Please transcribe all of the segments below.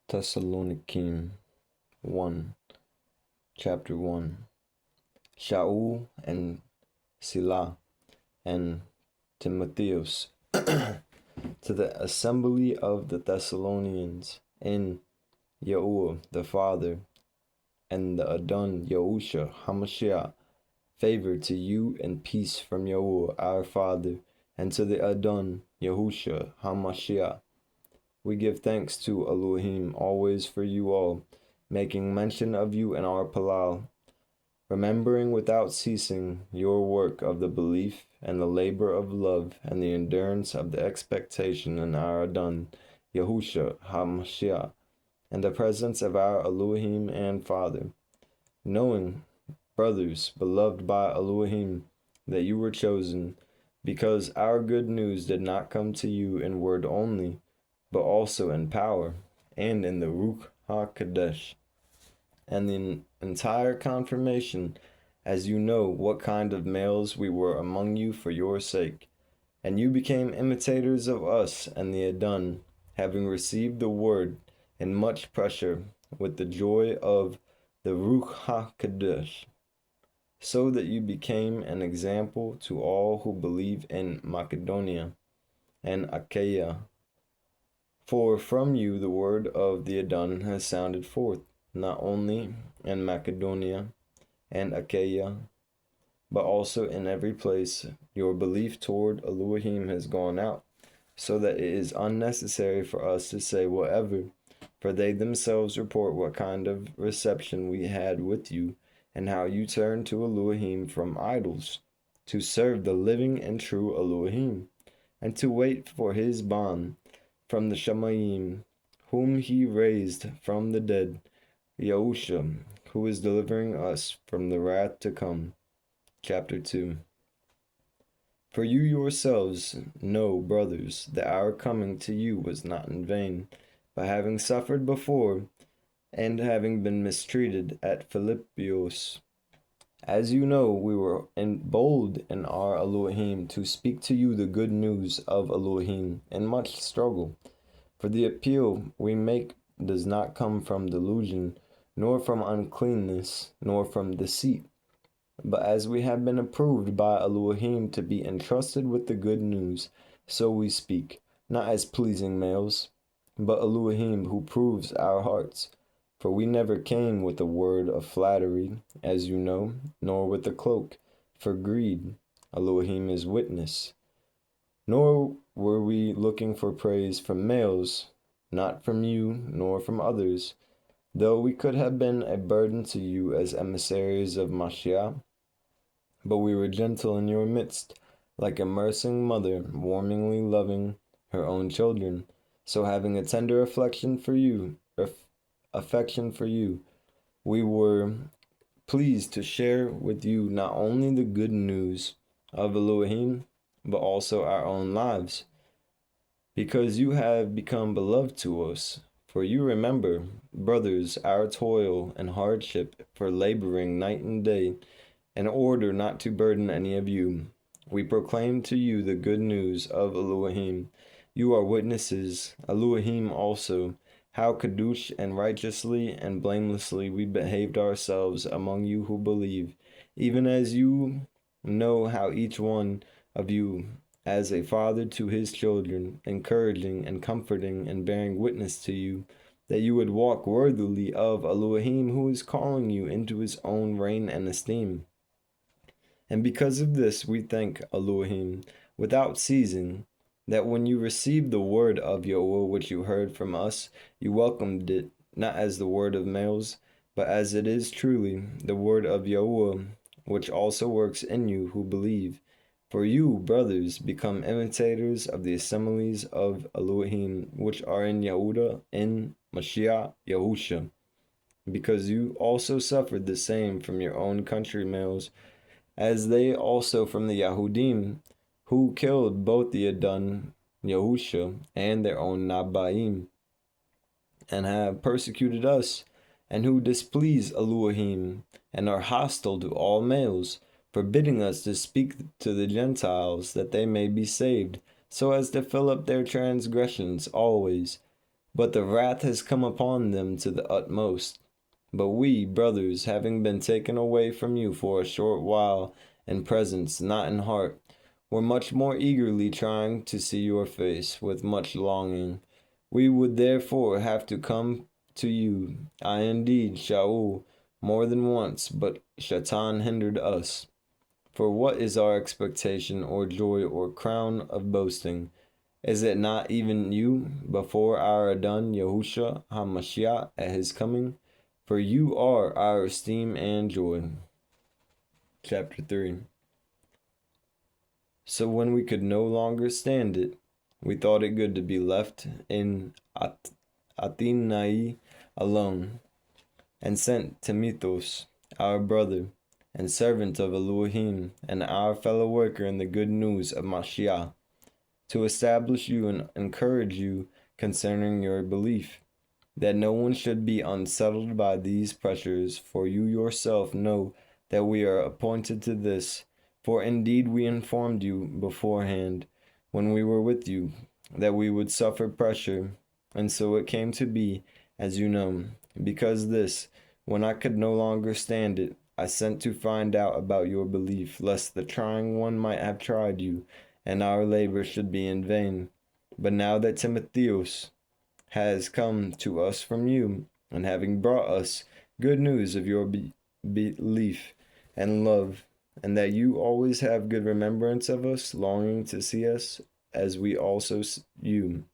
Tasalunyqym 1, chapter 1. Shaul and Silas and Timotheus to the assembly of the Thessalonians in Yahuwah the Father and the Adon Yahusha Hamashiach, favor to you and peace from Yahuwah our Father and to the Adon Yahusha Hamashiach. We give thanks to Elohim always for you all, making mention of you in our Palal, remembering without ceasing your work of the belief and the labor of love and the endurance of the expectation in our Adon Yahusha HaMashiach, and the presence of our Elohim and Father, knowing, brothers, beloved by Elohim, that you were chosen, because our good news did not come to you in word only, but also in power, and in the Ruach HaKodesh, and the entire confirmation, as you know what kind of males we were among you for your sake. And you became imitators of us and the Adon, having received the word in much pressure with the joy of the Ruach HaKodesh, so that you became an example to all who believe in Macedonia and Achaia. For from you the word of the Adon has sounded forth, not only in Macedonia and Achaia, but also in every place your belief toward Elohim has gone out, so that it is unnecessary for us to say whatever, for they themselves report what kind of reception we had with you, and how you turned to Elohim from idols, to serve the living and true Elohim, and to wait for his bond from the Shamayim, whom he raised from the dead, Yahusha, who is delivering us from the wrath to come. Chapter 2. For you yourselves know, brothers, that our coming to you was not in vain, but having suffered before, and having been mistreated at Philippios. As you know, we were bold in our Elohim to speak to you the good news of Elohim in much struggle. For the appeal we make does not come from delusion, nor from uncleanness, nor from deceit, but as we have been approved by Elohim to be entrusted with the good news, so we speak, not as pleasing males, but Elohim who proves our hearts. For we never came with a word of flattery, as you know, nor with a cloak, for greed. Elohim is witness. Nor were we looking for praise from males, not from you, nor from others, though we could have been a burden to you as emissaries of Mashiach. But we were gentle in your midst, like a nursing mother warmly loving her own children. So having a tender affection for you, we were pleased to share with you not only the good news of Elohim, but also our own lives, because you have become beloved to us. For you remember, brothers, our toil and hardship for laboring night and day, in order not to burden any of you. We proclaim to you the good news of Elohim. You are witnesses, Elohim also, how kadosh and righteously and blamelessly we behaved ourselves among you who believe, even as you know how each one of you, as a father to his children, encouraging and comforting and bearing witness to you, that you would walk worthily of Elohim, who is calling you into his own reign and esteem. And because of this we thank Elohim without ceasing, that when you received the word of Yahuwah which you heard from us, you welcomed it, not as the word of males, but as it is truly the word of Yahuwah, which also works in you who believe. For you, brothers, become imitators of the assemblies of Elohim, which are in Yahudah, in Mashiach Yahusha, because you also suffered the same from your own country males, as they also from the Yahudim, who killed both the Adon Yahusha and their own Nabaim, and have persecuted us, and who displease Elohim, and are hostile to all males, forbidding us to speak to the Gentiles, that they may be saved, so as to fill up their transgressions always. but the wrath has come upon them to the utmost. But we, brothers, having been taken away from you for a short while in presence, not in heart, were much more eagerly trying to see your face with much longing. We would therefore have to come to you, I indeed, Shaul, more than once, but Shaitan hindered us. For what is our expectation or joy or crown of boasting? Is it not even you before our Adon Yahusha HaMashiach at his coming? For you are our esteem and joy. Chapter 3. So when we could no longer stand it, we thought it good to be left in Athenai alone, and sent Timotheus, our brother and servant of Elohim, and our fellow worker in the good news of Mashiach, to establish you and encourage you concerning your belief, that no one should be unsettled by these pressures, for you yourself know that we are appointed to this. For indeed we informed you beforehand, when we were with you, that we would suffer pressure, and so it came to be, as you know. Because this, when I could no longer stand it, I sent to find out about your belief, lest the trying one might have tried you, and our labor should be in vain. But now that Timotheus has come to us from you, and having brought us good news of your belief and love, and that you always have good remembrance of us, longing to see us, as we also you.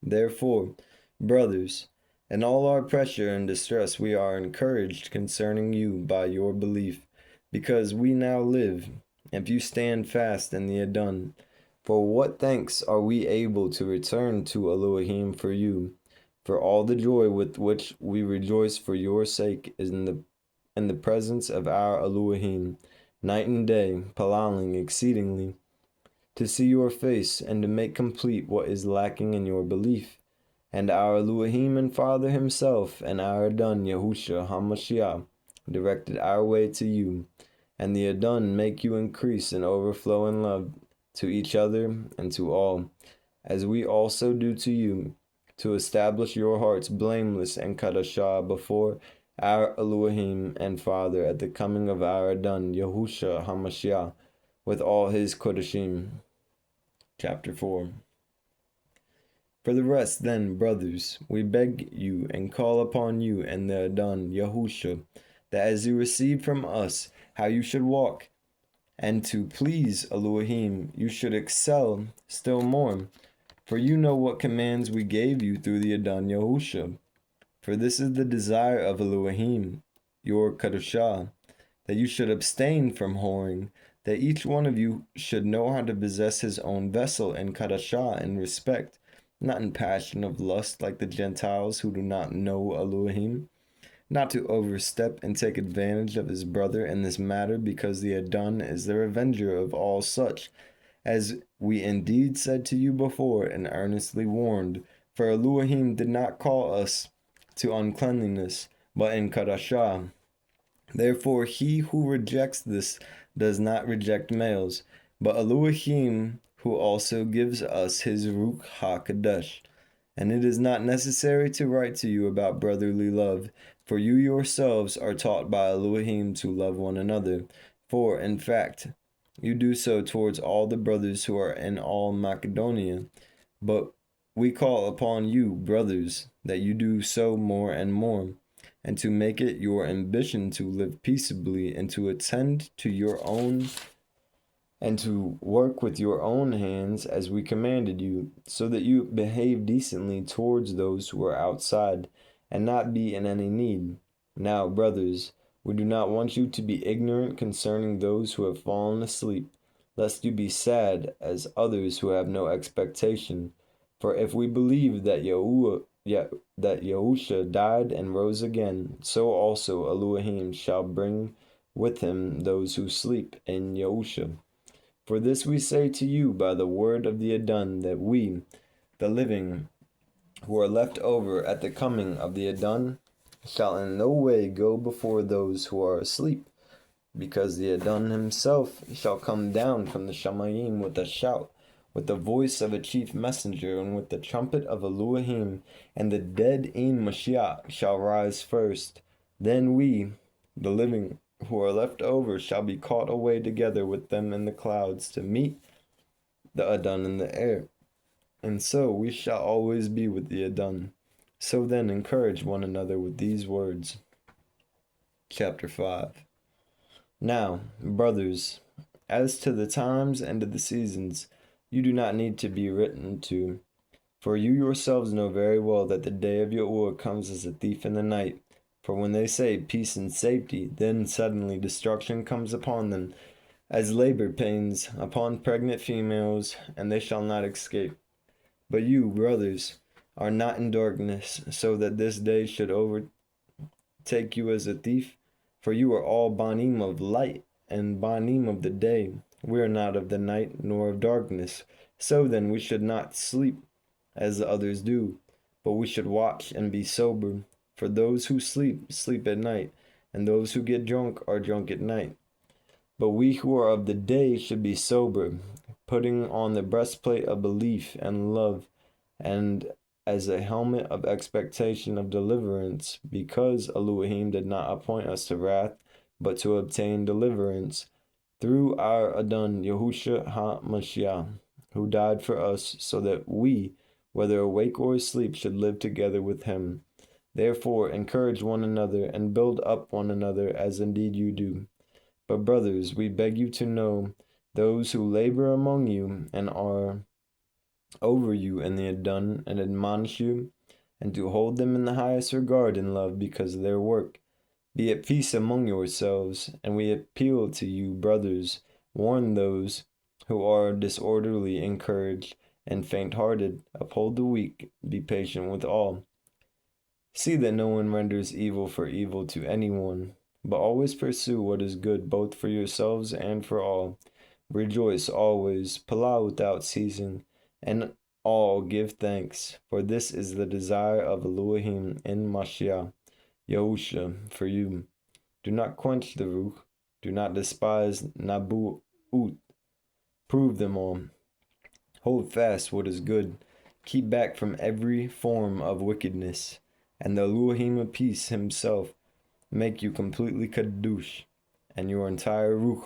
Therefore, brothers, in all our pressure and distress we are encouraged concerning you by your belief, because we now live, if you stand fast in the Adon. For what thanks are we able to return to Elohim for you, for all the joy with which we rejoice for your sake is in the presence of our Elohim, night and day, palaling exceedingly, to see your face, and to make complete what is lacking in your belief. And our Elohim and Father himself, and our Adon Yahusha HaMashiach, directed our way to you, and the Adon make you increase and overflow in love to each other and to all, as we also do to you, to establish your hearts blameless and kadashah before our Elohim and Father at the coming of our Adon Yahusha HaMashiach with all his kodashim. Chapter 4. For the rest, then, brothers, we beg you and call upon you and the Adon Yahusha, that as you receive from us how you should walk, and to please Elohim, you should excel still more. For you know what commands we gave you through the Adon Yahusha. For this is the desire of Elohim, your Kadoshah, that you should abstain from whoring, that each one of you should know how to possess his own vessel in Kadoshah in respect, not in passion of lust like the Gentiles who do not know Elohim, not to overstep and take advantage of his brother in this matter, because the Adon is the revenger of all such, as we indeed said to you before and earnestly warned. For Elohim did not call us to uncleanliness, but in Kadashah. Therefore he who rejects this does not reject males, but Elohim, who also gives us his Ruach HaKadosh. And it is not necessary to write to you about brotherly love, for you yourselves are taught by Elohim to love one another. For, in fact, you do so towards all the brothers who are in all Macedonia. But we call upon you, brothers, that you do so more and more, and to make it your ambition to live peaceably, and to attend to your own and to work with your own hands as we commanded you, so that you behave decently towards those who are outside, and not be in any need. Now, brothers, we do not want you to be ignorant concerning those who have fallen asleep, lest you be sad as others who have no expectation. For if we believe that Yahusha died and rose again, so also Elohim shall bring with him those who sleep in Yahusha. For this we say to you by the word of the Adon, that we, the living, who are left over at the coming of the Adon, shall in no way go before those who are asleep, because the Adon himself shall come down from the Shamayim with a shout, with the voice of a chief messenger, and with the trumpet of Elohim, and the dead in Mashiach shall rise first. Then we, the living who are left over, shall be caught away together with them in the clouds to meet the Adon in the air. And so we shall always be with the Adon. So then encourage one another with these words. Chapter 5. Now, brothers, as to the times and to the seasons, you do not need to be written to, for you yourselves know very well that the day of Yahuwah comes as a thief in the night. For when they say peace and safety, then suddenly destruction comes upon them, as labor pains upon pregnant females, and they shall not escape. But you, brothers, are not in darkness, so that this day should overtake you as a thief. For you are all banim of light, and banim of the day. We are not of the night, nor of darkness. So then we should not sleep, as the others do, but we should watch and be sober. For those who sleep, sleep at night, and those who get drunk are drunk at night. But we who are of the day should be sober, putting on the breastplate of belief and love, and as a helmet of expectation of deliverance, because Elohim did not appoint us to wrath, but to obtain deliverance, through our Adon Yahusha HaMashiach, who died for us, so that we, whether awake or asleep, should live together with him. Therefore encourage one another, and build up one another, as indeed you do. But brothers, we beg you to know those who labor among you, and are over you in the Adon, and admonish you, and to hold them in the highest regard and love because of their work. Be at peace among yourselves, and we appeal to you, brothers, warn those who are disorderly, encourage, and faint-hearted, uphold the weak, be patient with all. See that no one renders evil for evil to anyone, but always pursue what is good both for yourselves and for all. Rejoice always, palau without ceasing, and all give thanks, for this is the desire of Elohim in Mashiach, Yahusha, for you. Do not quench the ruch, do not despise Nabu'ut, prove them all. Hold fast what is good, keep back from every form of wickedness, and the Elohim of peace himself make you completely kadush, and your entire ruch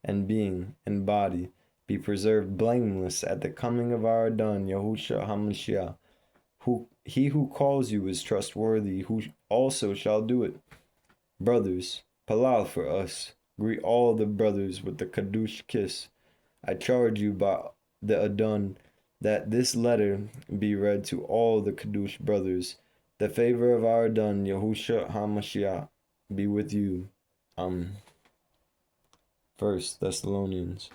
and being and body be preserved blameless at the coming of our Adon Yahusha HaMashiach. He who calls you is trustworthy, who also shall do it. Brothers, palau for us. Greet all the brothers with the kadush kiss. I charge you by the Adon that this letter be read to all the kadush brothers. The favor of our Adon Yahusha HaMashiach be with you. 1 Thessalonians